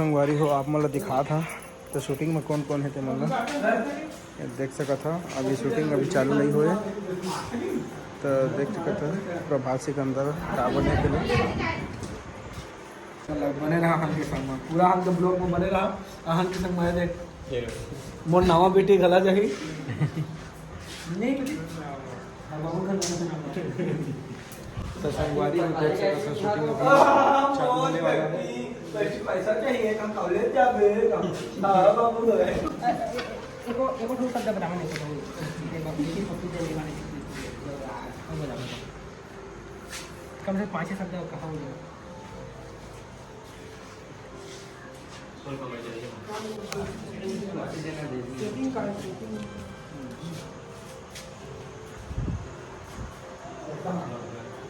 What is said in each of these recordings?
संगवारी हो आप मला दिखा था तो शूटिंग में कौन कौन है ते मतलब देख सका था। अभी शूटिंग अभी चालू नहीं हुए तो देख सका था प्रभात सिकंदर का बने के लिए बने रहा हन के संग में पूरा हन के ब्लॉग में बने रहा हन के संग में देख मोर नावा बेटी गला जाही नहीं बेटी तो संगवारी में देख सका था शूटिंग अभी चालू होने वाला है। पैसा चाहिए हम कॉलेज जाबे हां बाबू रे एगो ठोक कर बता मैंने देखो देखिए फोटो दे वाले कम से 5-6 शब्द कहा हो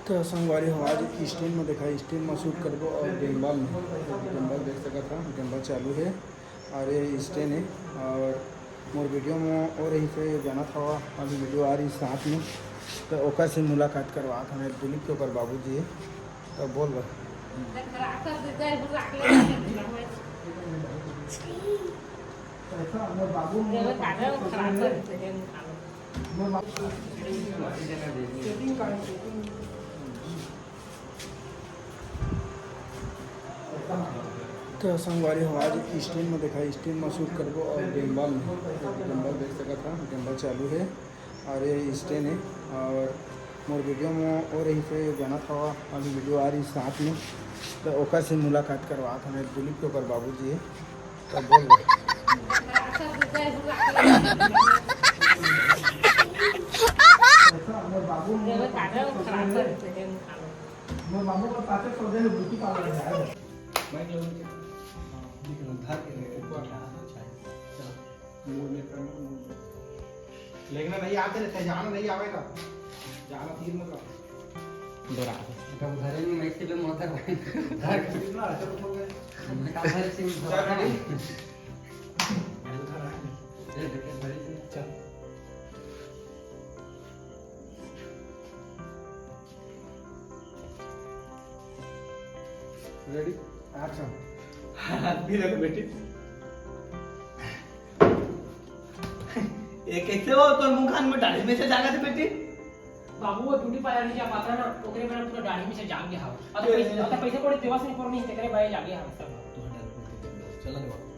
तो संगवारी हो आज स्टेन में देखा स्टेन में शूट करबो और गेंबाल में गेंबाल देख सका था गेंबाल चालू है और ये स्टेन है और मोर वीडियो में और यहीं से जाना था अभी वीडियो आ रही साथ में तो ओकर से मुलाकात करवा था मेरे दिलीप के ओकर बाबू जी तो बोल रहा तो संगवारी हो आज स्टेन में देखा स्टेन में शूट करबो और गेंबाल में गेंबाल देख सका था गेंबाल चालू है और ये स्टेन है और मोर वीडियो में और यहीं से जाना था अभी वीडियो आ रही साथ में तो ओकर से मुलाकात करवा था मेरे दिलीप के ओकर बाबू जी तो बोल रहा बाबू का पाचे सौदे में बुटी पावर है मैं धर के लेकिन नहीं आते रहते जाना नहीं आवेगा जाना तीर मतलब दोरा कब घरे में मैं से मोटा घर कितना अच्छा हो गया का घर से चल रेडी एक्शन भी लग बेटी ये कैसे हो तो मुंह खान में डाली में से जागा थे बेटी बाबू वो ड्यूटी पाया नहीं जा पाता ना ओकरे में पूरा गाड़ी में से जाग गया और पैसे पड़े देवा से ऊपर नहीं तेरे भाई जाग गया हम सब चलो